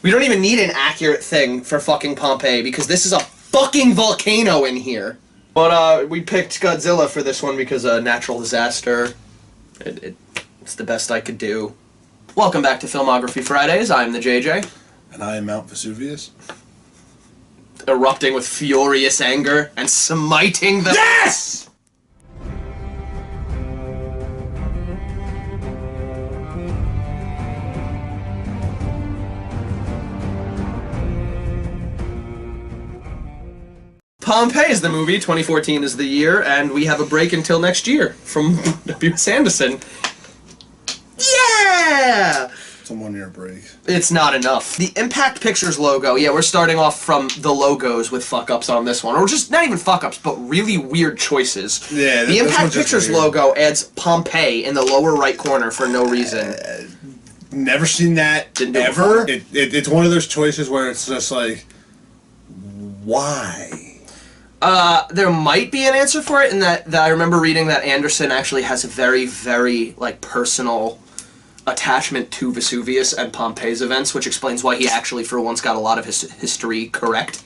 We don't even need an accurate thing for fucking Pompeii, because this is a fucking volcano in here. But, we picked Godzilla for this one because a natural disaster. It's the best I could do. Welcome back to Filmography Fridays. I'm the JJ. And I am Mount Vesuvius. Erupting with furious anger and smiting the— Yes! Pompeii is the movie, 2014 is the year, and we have a break until next year from W.S. Anderson. Yeah! It's a 1-year break. It's not enough. The Impact Pictures logo, yeah, we're starting off from the logos with fuck-ups on this one. Or just, not even fuck-ups, but really weird choices. Yeah, the Impact Pictures logo adds Pompeii in the lower right corner for no reason. Never seen that ever. It's one of those choices where it's just like, why? There might be an answer for it in that I remember reading that Anderson actually has a very, very, like, personal attachment to Vesuvius and Pompeii's events, which explains why he actually, for once, got a lot of his history correct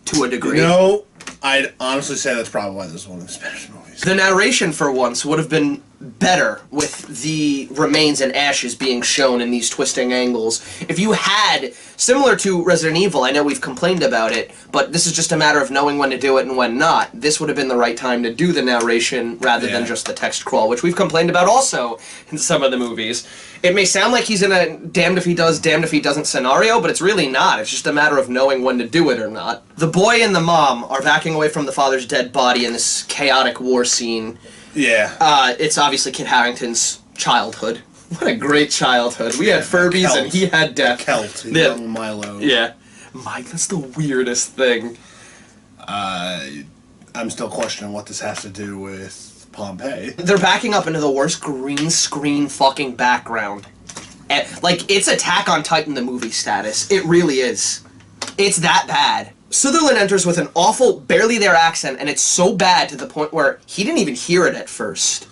to a degree. No, I'd honestly say that's probably why this is one of the Spanish movies. The narration, for once, would have been better with the remains and ashes being shown in these twisting angles. If you had, similar to Resident Evil, I know we've complained about it, but this is just a matter of knowing when to do it and when not. This would have been the right time to do the narration rather than just the text crawl, which we've complained about also in some of the movies. It may sound like he's in a damned if he does, damned if he doesn't scenario, but it's really not. It's just a matter of knowing when to do it or not. The boy and the mom are backing away from the father's dead body in this chaotic war scene. Yeah. It's obviously Kit Harington's childhood. What a great childhood. We had Furbies and he had death. Kelt, young Milo. Yeah. Mike, that's the weirdest thing. I'm still questioning what this has to do with Pompeii. They're backing up into the worst green screen fucking background. Like, it's Attack on Titan the movie status. It really is. It's that bad. Sutherland enters with an awful, barely there accent, and it's so bad to the point where he didn't even hear it at first.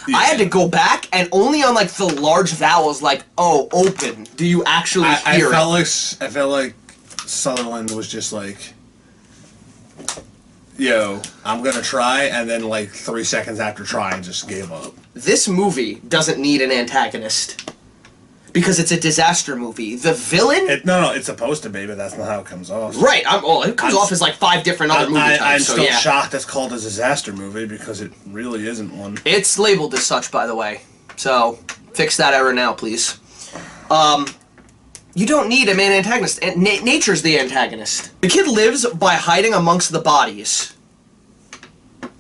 Yeah. I had to go back, and only on, like, the large vowels, like, oh, open, do you actually hear it. I felt like Sutherland was just like, yo, I'm gonna try, and then, like, 3 seconds after trying, just gave up. This movie doesn't need an antagonist. Because it's a disaster movie. The villain... No, it's supposed to be, but that's not how it comes off. Right, it comes off as like 5 different other movie types, I'm still shocked it's called a disaster movie, because it really isn't one. It's labeled as such, by the way. So, fix that error now, please. You don't need a main antagonist. Nature's the antagonist. The kid lives by hiding amongst the bodies.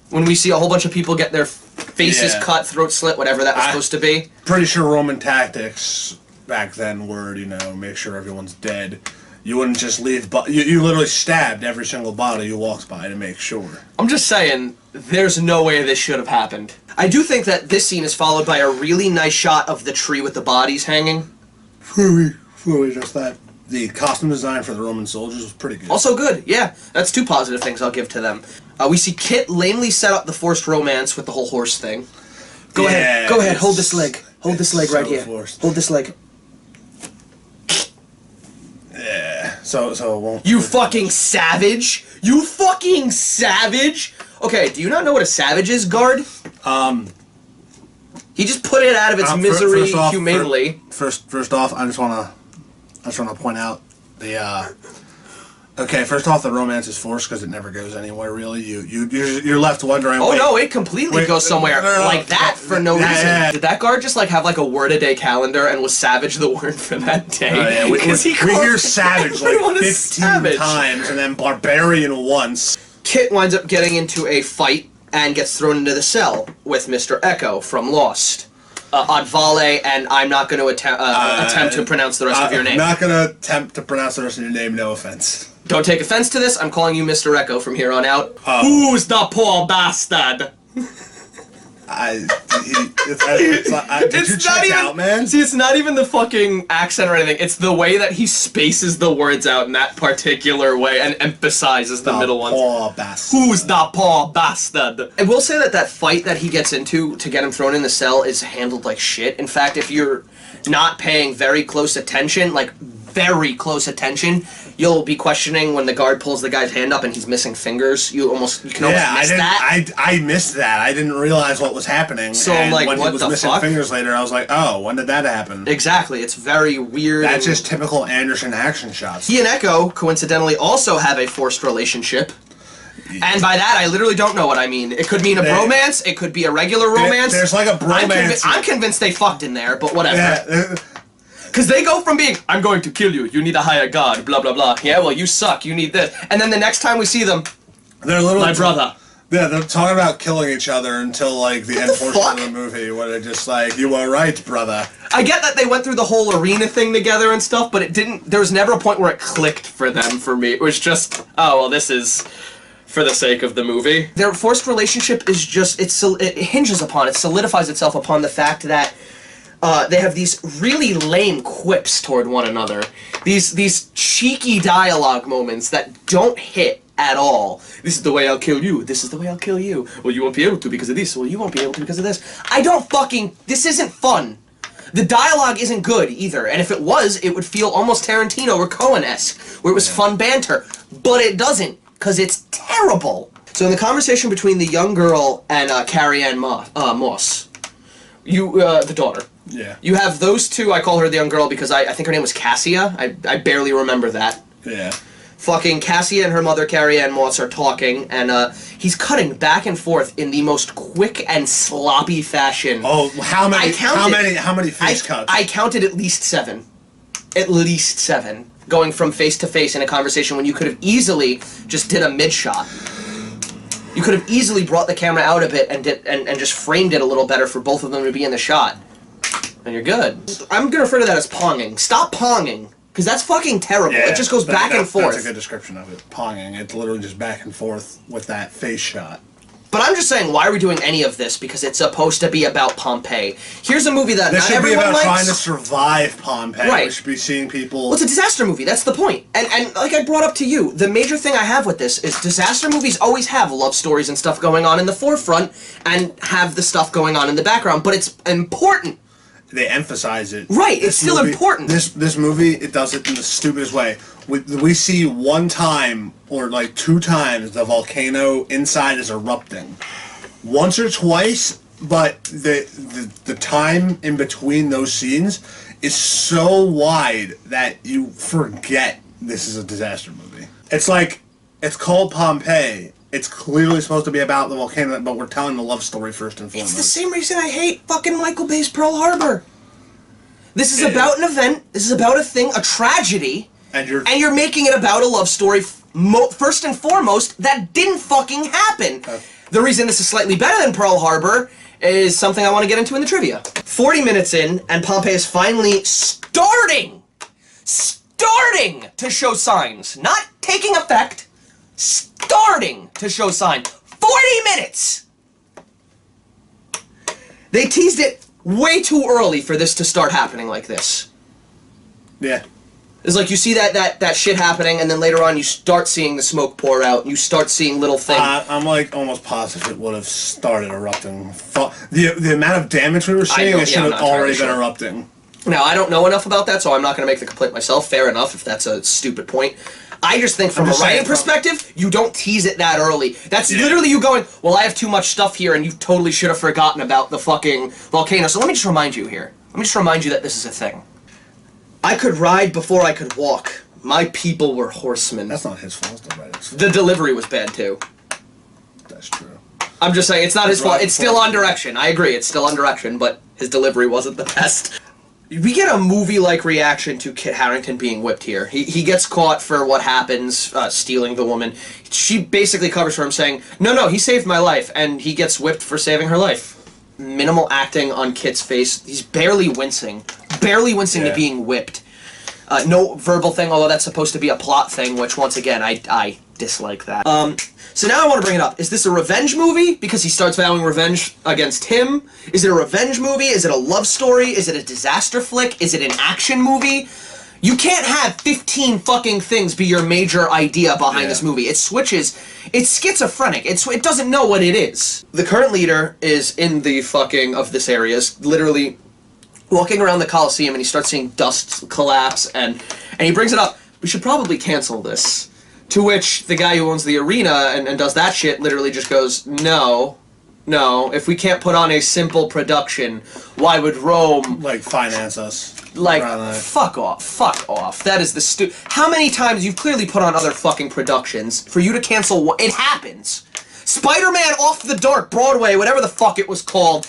When we see a whole bunch of people get their faces cut, throat slit, whatever that was supposed to be. Pretty sure Roman tactics back then were, you know, make sure everyone's dead. You wouldn't just leave, you literally stabbed every single body you walked by to make sure. I'm just saying, there's no way this should have happened. I do think that this scene is followed by a really nice shot of the tree with the bodies hanging. Just that. The costume design for the Roman soldiers was pretty good. Also good, yeah. That's 2 positive things I'll give to them. We see Kit lamely set up the forced romance with the whole horse thing. Go ahead, hold this leg. Hold this leg right here. Forced. Hold this leg. Yeah, so it won't... You fucking savage! You fucking savage! Okay, do you not know what a savage is, guard? He just put it out of its misery humanely. First off, I just wanna point out the okay, first off, the romance is forced because it never goes anywhere really. You're left wondering. Oh no, it completely goes somewhere like that for no reason. Did that guard just like have like a word-a-day calendar and was savage the word for that day? Yeah, we hear savage like 15 times and then barbarian once. Kit winds up getting into a fight and gets thrown into the cell with Mr. Echo from Lost. Advale, and I'm not going to attempt to pronounce the rest of your name. I'm not going to attempt to pronounce the rest of your name, no offense. Don't take offense to this, I'm calling you Mr. Echo from here on out. Who's the poor bastard? Did you check out, man? See, it's not even the fucking accent or anything. It's the way that he spaces the words out in that particular way and emphasizes the middle ones. Poor bastard. Who's the poor bastard? I will say that that fight that he gets into to get him thrown in the cell is handled like shit. In fact, if you're not paying very close attention, like very close attention, you'll be questioning when the guard pulls the guy's hand up and he's missing fingers. You can almost miss that. I missed that. I didn't realize what was happening. So I'm like, when what he was the missing fuck? fingers later, I was like, oh, when did that happen? Exactly. It's very weird. That's just typical Anderson action shots. He and Echo, coincidentally, also have a forced relationship. And by that, I literally don't know what I mean. It could mean a bromance. It could be a regular romance. There's like a bromance. I'm convinced they fucked in there, but whatever. Yeah. Because they go from being, I'm going to kill you, you need to hire God, blah, blah, blah. Yeah, well, you suck, you need this. And then the next time we see them, they're literally my brother. Yeah, they're talking about killing each other until, like, the end portion of the movie, where they're just like, you are right, brother. I get that they went through the whole arena thing together and stuff, but it didn't, there was never a point where it clicked for them, for me. It was just, oh, well, this is for the sake of the movie. Their forced relationship is just, it hinges upon, it solidifies itself upon the fact that they have these really lame quips toward one another. These cheeky dialogue moments that don't hit at all. This is the way I'll kill you. This is the way I'll kill you. Well, you won't be able to because of this. Well, you won't be able to because of this. This isn't fun. The dialogue isn't good either. And if it was, it would feel almost Tarantino or Coen-esque, where it was fun banter. But it doesn't, because it's terrible. So in the conversation between the young girl and Carrie-Anne Moss, the daughter. Yeah. You have those two, I call her the young girl because I think her name was Cassia. I barely remember that. Yeah. Fucking Cassia and her mother Carrie-Anne Moss are talking, and he's cutting back and forth in the most quick and sloppy fashion. Oh, how many face cuts? I counted at least 7. At least 7. Going from face to face in a conversation when you could have easily just did a mid-shot. You could have easily brought the camera out a bit and just framed it a little better for both of them to be in the shot. And you're good. I'm gonna refer to that as ponging. Stop ponging. Because that's fucking terrible. Yeah, it just goes back and forth. That's a good description of it. Ponging. It's literally just back and forth with that face shot. But I'm just saying, why are we doing any of this? Because it's supposed to be about Pompeii. Here's a movie that not everyone likes. This should be about trying to survive Pompeii. Right. We should be seeing people... Well, it's a disaster movie. That's the point. And like I brought up to you, the major thing I have with this is disaster movies always have love stories and stuff going on in the forefront and have the stuff going on in the background. But it's important. They emphasize it. Right, it's still important. This movie, it does it in the stupidest way. We see one time, or like 2 times, the volcano inside is erupting. Once or twice, but the time in between those scenes is so wide that you forget this is a disaster movie. It's like, it's called Pompeii. It's clearly supposed to be about the volcano, but we're telling the love story first and foremost. It's the same reason I hate fucking Michael Bay's Pearl Harbor. This is about an event, this is about a thing, a tragedy, and you're making it about a love story first and foremost that didn't fucking happen. The reason this is slightly better than Pearl Harbor is something I want to get into in the trivia. 40 minutes in, and Pompeii is finally starting to show signs. Not taking effect, starting to show signs. 40 minutes! They teased it way too early for this to start happening like this. Yeah. It's like you see that shit happening, and then later on you start seeing the smoke pour out, and you start seeing little things. I'm like almost positive it would have started erupting. The amount of damage we were seeing, it should have already been erupting. Now, I don't know enough about that, so I'm not going to make the complaint myself. Fair enough, if that's a stupid point. I just think from a writing perspective, you don't tease it that early. That's literally you going, well, I have too much stuff here, and you totally should have forgotten about the fucking volcano. So let me just remind you here. Let me just remind you that this is a thing. I could ride before I could walk. My people were horsemen. That's not his fault, though, right? The delivery was bad, too. That's true. I'm just saying, it's not his fault. It's still on direction. I agree, it's still on direction, but his delivery wasn't the best. We get a movie-like reaction to Kit Harington being whipped here. He gets caught for what happens, stealing the woman. She basically covers for him saying, no, he saved my life, and he gets whipped for saving her life. Minimal acting on Kit's face. He's barely wincing. Barely wincing to being whipped. No verbal thing, although that's supposed to be a plot thing, which, once again, I dislike that. So now I want to bring it up. Is this a revenge movie? Because he starts vowing revenge against him? Is it a revenge movie? Is it a love story? Is it a disaster flick? Is it an action movie? You can't have 15 fucking things be your major idea behind this movie. It switches. It's schizophrenic. It doesn't know what it is. The current leader is in the fucking of this area, is literally walking around the Coliseum, and he starts seeing dust collapse, and And he brings it up, we should probably cancel this. To which the guy who owns the arena and does that shit literally just goes, no, if we can't put on a simple production, why would Rome... Like, finance us. Like, fuck off. That is the How many times you've clearly put on other fucking productions for you to cancel one? It happens. Spider-Man Off the Dark, Broadway, whatever the fuck it was called,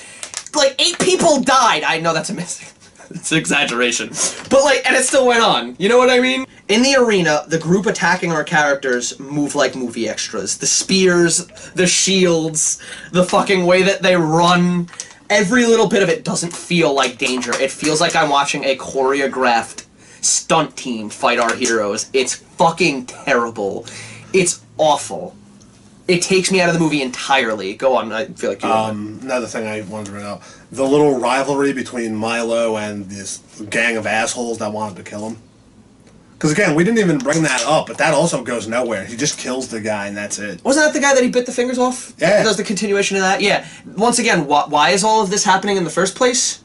like, 8 people died. I know that's a mistake. It's an exaggeration. But, like, and it still went on. You know what I mean? In the arena, the group attacking our characters move like movie extras. The spears, the shields, the fucking way that they run. Every little bit of it doesn't feel like danger. It feels like I'm watching a choreographed stunt team fight our heroes. It's fucking terrible. It's awful. It takes me out of the movie entirely. Go on, I feel like you another thing I wanted to bring up. The little rivalry between Milo and this gang of assholes that wanted to kill him. Because again, we didn't even bring that up, but that also goes nowhere. He just kills the guy and that's it. Wasn't that the guy that he bit the fingers off? Yeah. That was the continuation of that? Yeah. Once again, why is all of this happening in the first place?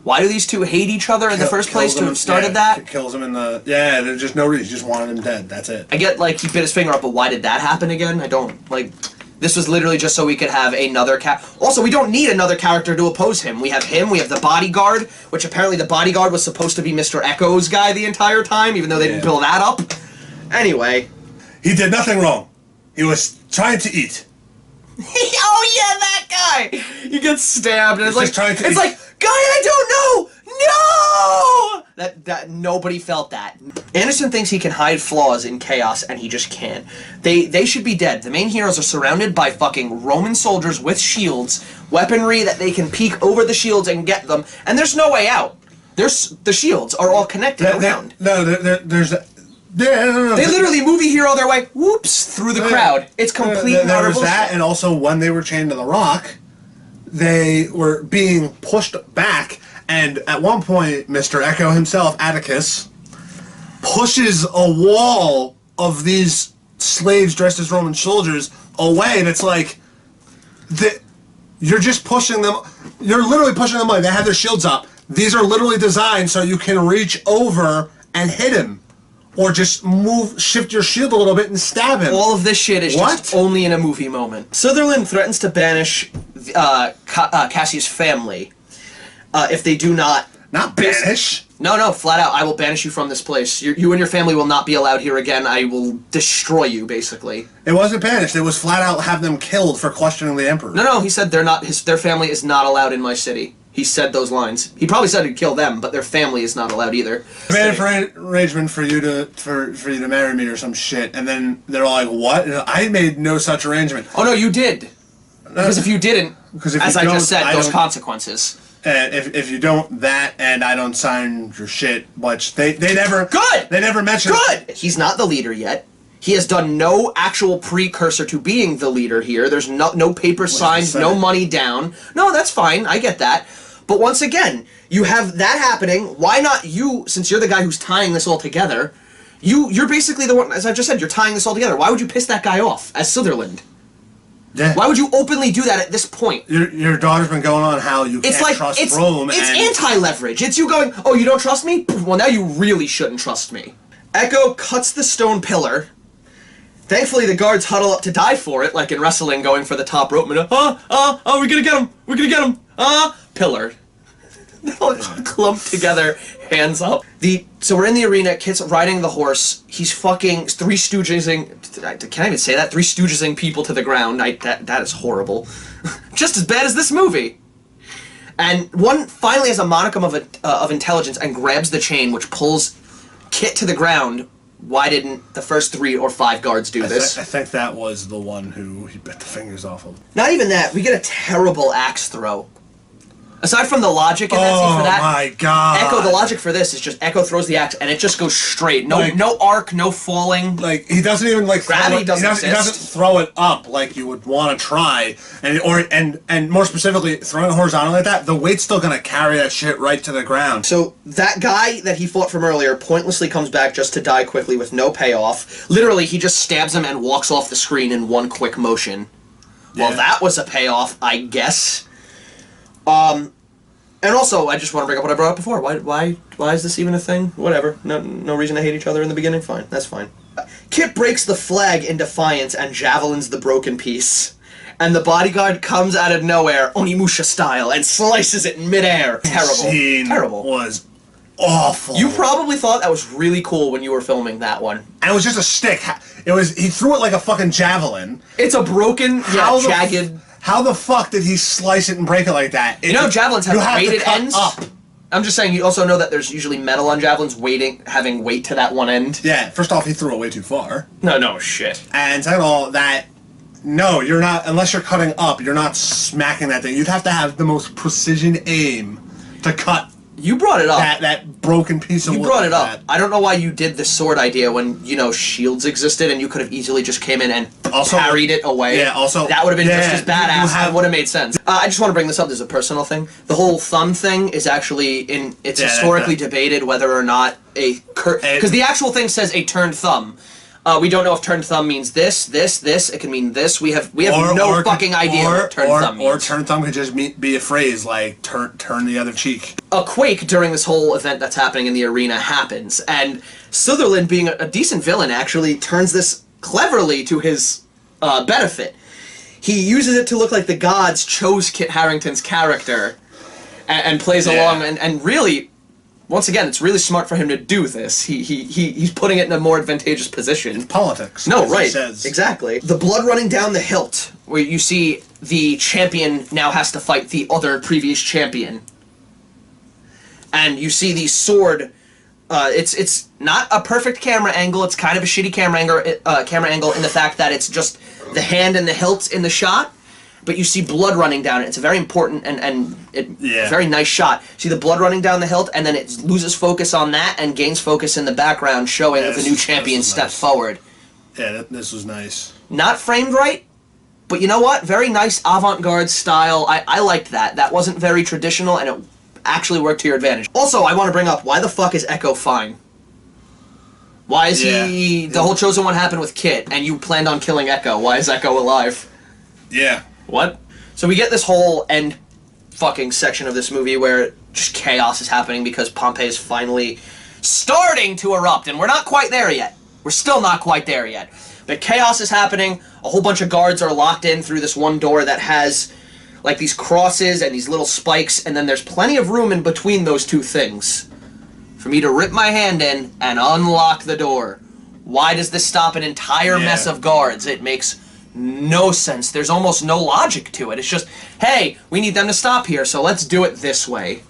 Why do these two hate each other in the first place to have started that? Kills him in the... Yeah, there's just no reason. He just wanted him dead. That's it. I get, like, he bit his finger off, but why did that happen again? I don't, like... This was literally just so we could have another Also, we don't need another character to oppose him. We have him, we have the bodyguard, which apparently the bodyguard was supposed to be Mr. Echo's guy the entire time, even though they didn't build that up. Anyway. He did nothing wrong. He was trying to eat. Oh yeah, that guy! He gets stabbed and it's like, guy, I don't know! No! That nobody felt that. Anderson thinks he can hide flaws in chaos, and he just can't. They should be dead. The main heroes are surrounded by fucking Roman soldiers with shields, weaponry that they can peek over the shields and get them, and there's no way out. The shields are all connected around. There's... They literally movie hero their way, whoops, through the crowd. It's complete and utter bullshit. That, and also when they were chained to the rock, they were being pushed back, and at one point, Mr. Echo himself, Atticus, pushes a wall of these slaves dressed as Roman soldiers away, and it's like, you're just pushing them, you're literally pushing them away. They have their shields up. These are literally designed so you can reach over and hit him. Or just shift your shield a little bit and stab him. All of this shit is just only in a movie moment. Sutherland threatens to banish Cassie's family if they do not... Not banish? No, flat out. I will banish you from this place. You and your family will not be allowed here again. I will destroy you, basically. It wasn't banished. It was flat out have them killed for questioning the Emperor. No, he said their family is not allowed in my city. He said those lines. He probably said he'd kill them, but their family is not allowed either. I made an arrangement for you to marry me or some shit, and then they're all like, "What?" And I made no such arrangement. Oh no, you did. Because if you didn't, as I just said, those consequences. If you don't and I don't sign your shit, which they never mentioned. Good. He's not the leader yet. He has done no actual precursor to being the leader here. There's no paper signed, no money down. No, that's fine. I get that. But once again, you have that happening. Why not you, since you're the guy who's tying this all together, you're basically the one, as I just said, you're tying this all together. Why would you piss that guy off as Sutherland? Yeah. Why would you openly do that at this point? Your daughter's been going on how you can't trust Rome. It's anti-leverage. It's you going, oh, you don't trust me? Well, now you really shouldn't trust me. Echo cuts the stone pillar. Thankfully, the guards huddle up to die for it, like in wrestling, going for the top rope. We're gonna get him! We're gonna get him! Pillar. They all clumped together, hands up. So we're in the arena, Kit's riding the horse. He's fucking Three Stoogesing... Can I even say that? Three Stoogesing people to the ground. That is horrible. Just as bad as this movie. And one finally has a modicum of intelligence and grabs the chain, which pulls Kit to the ground. Why didn't the first 3 or 5 guards do this? I think that was the one who he bit the fingers off of. Not even that. We get a terrible axe throw. Aside from the logic in that scene for that, oh my god! Echo, the logic for this is just Echo throws the axe and it just goes straight. No arc, no falling. Like he doesn't even gravity doesn't exist. He doesn't throw it up like you would want to try, and more specifically, throwing it horizontally like that, the weight's still gonna carry that shit right to the ground. So that guy that he fought from earlier pointlessly comes back just to die quickly with no payoff. Literally, he just stabs him and walks off the screen in one quick motion. Yeah. Well, that was a payoff, I guess. And also, I just want to bring up what I brought up before. Why is this even a thing? Whatever. No reason to hate each other in the beginning. Fine, that's fine. Kit breaks the flag in defiance and javelins the broken piece. And the bodyguard comes out of nowhere, Onimusha style, and slices it in midair. Terrible. Scene Terrible. Was awful. You probably thought that was really cool when you were filming that one. And it was just a stick. He threw it like a fucking javelin. It's a broken, jagged... How the fuck did he slice it and break it like that? You know javelins have weighted ends? Up. I'm just saying, you also know that there's usually metal on javelins having weight to that one end. Yeah, first off, he threw it way too far. No shit. And second of all, no, you're not, unless you're cutting up, you're not smacking that thing. You'd have to have the most precision aim to cut. You brought it up. That broken piece of wood. You brought it up. That. I don't know why you did the sword idea when, shields existed and you could have easily just came in and carried it away. Yeah, also... That would have been just as badass. That would have made sense. I just want to bring this up. There's a personal thing. The whole thumb thing is actually it's historically debated whether or not because the actual thing says a turned thumb. We don't know if turned thumb means this. It can mean this. We have no fucking idea what turned thumb means. Or turned thumb could just be a phrase like turn the other cheek. A quake during this whole event that's happening in the arena happens, and Sutherland, being a decent villain, actually turns this cleverly to his benefit. He uses it to look like the gods chose Kit Harington's character, and plays along, and really... Once again, it's really smart for him to do this. He's putting it in a more advantageous position. Politics. No, right. Exactly. The blood running down the hilt, where you see the champion now has to fight the other previous champion. And you see the sword. It's not a perfect camera angle. It's kind of a shitty camera angle in the fact that it's just the hand and the hilt in the shot. But you see blood running down it. It's a very important and very nice shot. See the blood running down the hilt, and then it loses focus on that and gains focus in the background, showing the new champion steps forward. Yeah, this was nice. Not framed right, but you know what? Very nice avant-garde style. I liked that. That wasn't very traditional, and it actually worked to your advantage. Also, I want to bring up, why the fuck is Echo fine? Why is he... The whole Chosen One happened with Kit, and you planned on killing Echo. Why is Echo alive? Yeah. What? So we get this whole end fucking section of this movie where just chaos is happening because Pompeii is finally starting to erupt, and we're not quite there yet. We're still not quite there yet. But chaos is happening, a whole bunch of guards are locked in through this one door that has like these crosses and these little spikes, and then there's plenty of room in between those two things for me to rip my hand in and unlock the door. Why does this stop an entire mess of guards? It makes no sense. There's almost no logic to it. It's just, hey, we need them to stop here, so let's do it this way.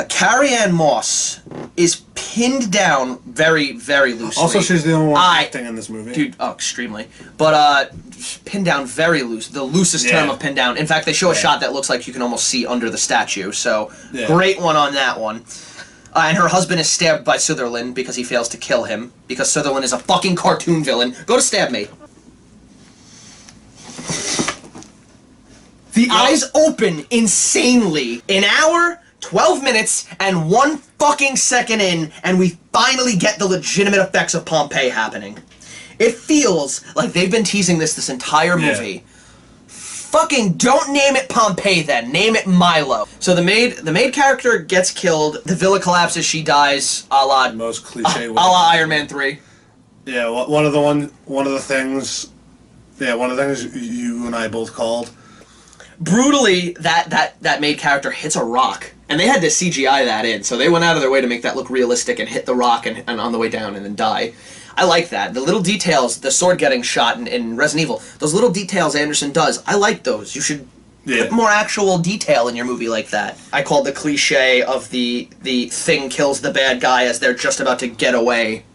Carrie-Anne Moss is pinned down very, very loosely. Also, she's the only one acting in this movie. Dude, extremely. But, pinned down very loose. The loosest term of pinned down. In fact, they show a shot that looks like you can almost see under the statue, so great one on that one. And her husband is stabbed by Sutherland because he fails to kill him, because Sutherland is a fucking cartoon villain. Go to stab me. The eyes open insanely. An hour, 12 minutes, and 1 fucking second in, and we finally get the legitimate effects of Pompeii happening. It feels like they've been teasing this entire movie. Fucking don't name it Pompeii then. Name it Milo. So the maid character gets killed. The villa collapses. She dies. A la most cliche. A la Iron Man 3. Yeah, one of the things you and I both called. Brutally, that maid character hits a rock, and they had to CGI that in, so they went out of their way to make that look realistic and hit the rock and on the way down and then die. I like that. The little details, the sword getting shot in Resident Evil, those little details Anderson does, I like those. You should put more actual detail in your movie like that. I called the cliche of the thing kills the bad guy as they're just about to get away.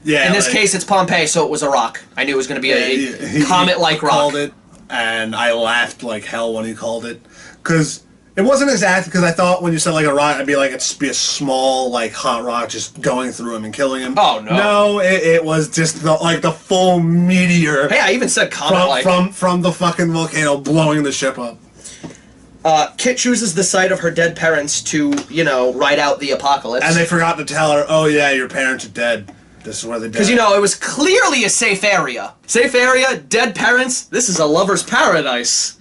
Yeah. In this case, it's Pompeii, so it was a rock. I knew it was going to be a comet-like rock. Called it. And I laughed like hell when he called it, because it wasn't exact. Because I thought when you said like a rock, I'd be like it's be a small like hot rock just going through him and killing him. Oh no! No, it was just the full meteor. Hey, I even said comet-like from the fucking volcano blowing the ship up. Kit chooses the site of her dead parents to ride out the apocalypse. And they forgot to tell her, oh yeah, your parents are dead. This is where they're dead. Because, it was clearly a safe area. Safe area, dead parents, this is a lover's paradise.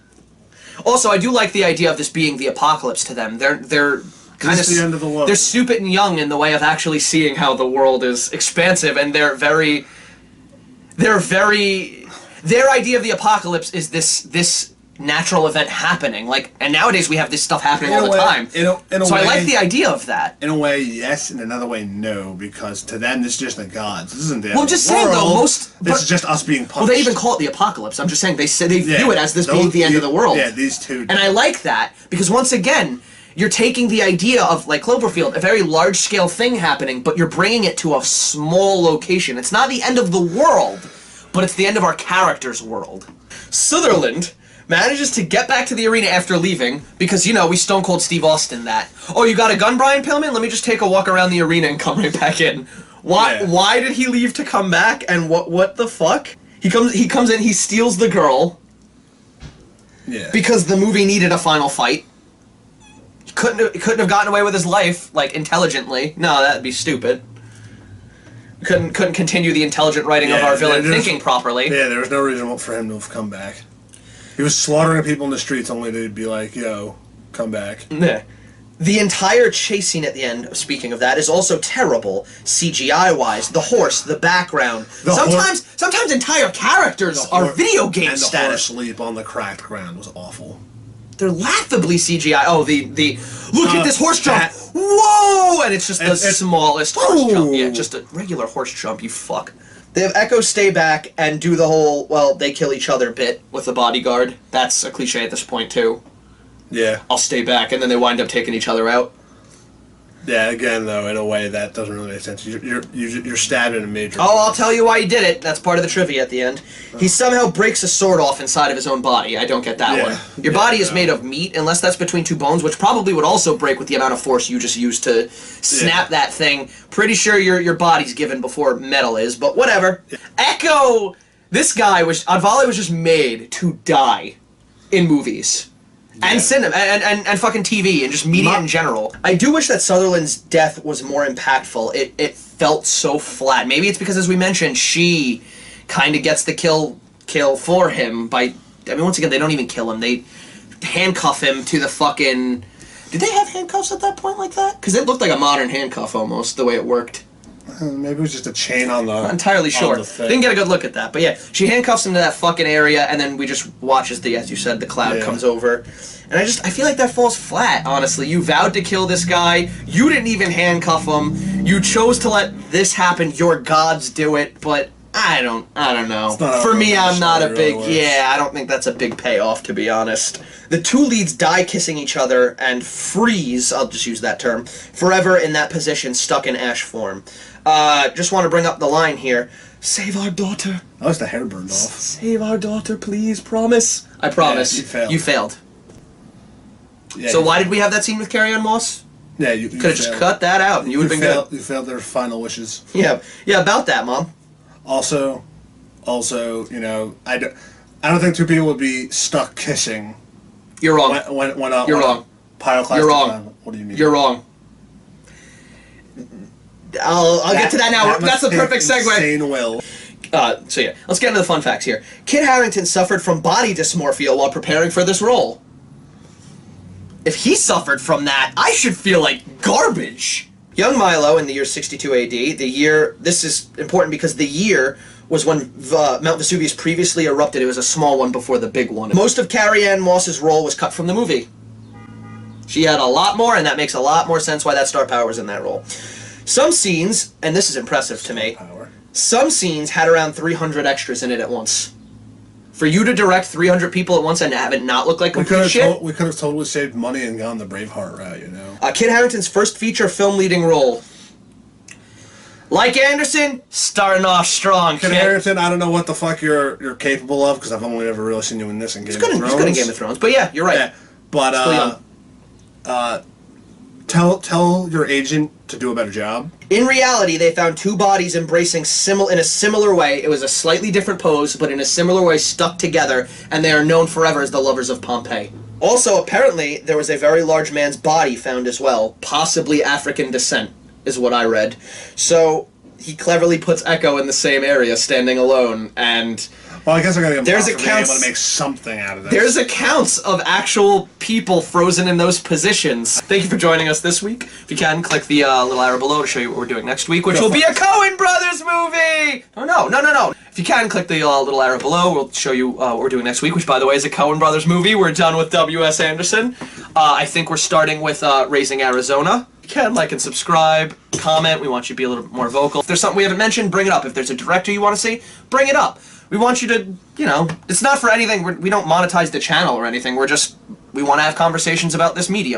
Also, I do like the idea of this being the apocalypse to them. They're kind of the end of the world. They're stupid and young in the way of actually seeing how the world is expansive, and they're very. Their idea of the apocalypse is this natural event happening. Like, and nowadays we have this stuff happening all the time. So I like the idea of that. In a way, yes. In another way, no. Because to them, this is just the gods. This isn't the Well, I'm just saying though, this is just us being punished. Well, they even call it the apocalypse. I'm just saying they view it as this being the end of the world. Yeah, these two. And I like that because once again, you're taking the idea of, like Cloverfield, a very large-scale thing happening, but you're bringing it to a small location. It's not the end of the world, but it's the end of our character's world. Sutherland manages to get back to the arena after leaving, because, you know, we Stone Cold Steve Austin that. Oh, you got a gun, Brian Pillman? Let me just take a walk around the arena and come right back in. Why did he leave to come back, and what the fuck? He comes in, he steals the girl. Yeah. Because the movie needed a final fight. He couldn't have gotten away with his life, like, intelligently. No, that'd be stupid. Couldn't continue the intelligent writing of our villain thinking properly. Yeah, there was no reason for him to have come back. He was slaughtering people in the streets only to be like, yo, come back. Yeah. The entire chase scene at the end, speaking of that, is also terrible, CGI-wise. The horse, the background. Sometimes entire characters are video game status. And the horse leap on the cracked ground was awful. They're laughably CGI. Oh, look at this horse jump. Whoa! And it's just the smallest horse jump. Yeah, just a regular horse jump, you fuck. They have Echo stay back and do the whole, well, they kill each other bit with the bodyguard. That's a cliche at this point, too. Yeah. I'll stay back, and then they wind up taking each other out. Yeah, again, though, in a way that doesn't really make sense. You're stabbed in a major... Oh, I'll tell you why he did it. That's part of the trivia at the end. He somehow breaks a sword off inside of his own body. I don't get that one. Your body is made of meat, unless that's between two bones, which probably would also break with the amount of force you just used to snap that thing. Pretty sure your body's given before metal is, but whatever. Yeah. Echo! This guy Advale was just made to die in movies. Yeah. And cinema, and fucking TV, and just media in general. I do wish that Sutherland's death was more impactful. It felt so flat. Maybe it's because, as we mentioned, she kind of gets the kill for him by... I mean, once again, they don't even kill him. They handcuff him to the fucking... Did they have handcuffs at that point like that? Because it looked like a modern handcuff, almost, the way it worked. Maybe it was just a chain on the... Not entirely sure. Didn't get a good look at that. But yeah, she handcuffs him to that fucking area, and then we just watch as as you said, the cloud comes over. And I feel like that falls flat, honestly. You vowed to kill this guy. You didn't even handcuff him. You chose to let this happen. Your gods do it, but I don't know. For me, I'm not a big... Yeah, I don't think that's a big payoff, to be honest. The two leads die kissing each other and freeze, I'll just use that term, forever in that position, stuck in ash form. Just want to bring up the line here. Save our daughter. That was the hair burned off. Save our daughter, please. Promise. I promise. Yeah, you failed. Yeah, so why did we have that scene with Carrie-Anne Moss? Yeah, you could have just cut that out and you would have been good. You failed their final wishes. Yeah, about that, Mom. Also, you know, I don't think two people would be stuck kissing. You're wrong. You're wrong. Pyroclastic. You're wrong. What do you mean? You're wrong. I'll get to that now. That's a perfect segue. Insane will. So yeah, let's get into the fun facts here. Kit Harington suffered from body dysmorphia while preparing for this role. If he suffered from that, I should feel like garbage. Young Milo in the year 62 AD, this is important because the year was when Mount Vesuvius previously erupted. It was a small one before the big one. Most of Carrie-Anne Moss's role was cut from the movie. She had a lot more, and that makes a lot more sense why that star power was in that role. Some scenes, and this is impressive to me, some scenes had around 300 extras in it at once. For you to direct 300 people at once and have it not look like complete shit... We could have totally saved money and gone the Braveheart route, you know? Kit Harington's first feature film leading role. Like Anderson, starting off strong, Kit Harington, I don't know what the fuck you're capable of, because I've only ever really seen you in this in Game of Thrones. He's good in Game of Thrones, but yeah, you're right. Yeah, but, tell your agent to do a better job. In reality, they found two bodies embracing in a similar way. It was a slightly different pose, but in a similar way stuck together, and they are known forever as the lovers of Pompeii. Also, apparently, there was a very large man's body found as well, possibly African descent, is what I read. So, he cleverly puts Echo in the same area, standing alone, and... Well, I guess I gotta get There's being accounts- able to make something out of this. There's accounts of actual people frozen in those positions. Thank you for joining us this week. If you can, click the little arrow below to show you what we're doing next week, which will be a Coen Brothers movie! Oh, no. If you can, click the little arrow below. We'll show you what we're doing next week, which, by the way, is a Coen Brothers movie. We're done with W.S. Anderson. I think we're starting with Raising Arizona. If you can, like and subscribe, comment. We want you to be a little more vocal. If there's something we haven't mentioned, bring it up. If there's a director you want to see, bring it up. We want you to, it's not for anything. We don't monetize the channel or anything. We want to have conversations about this medium.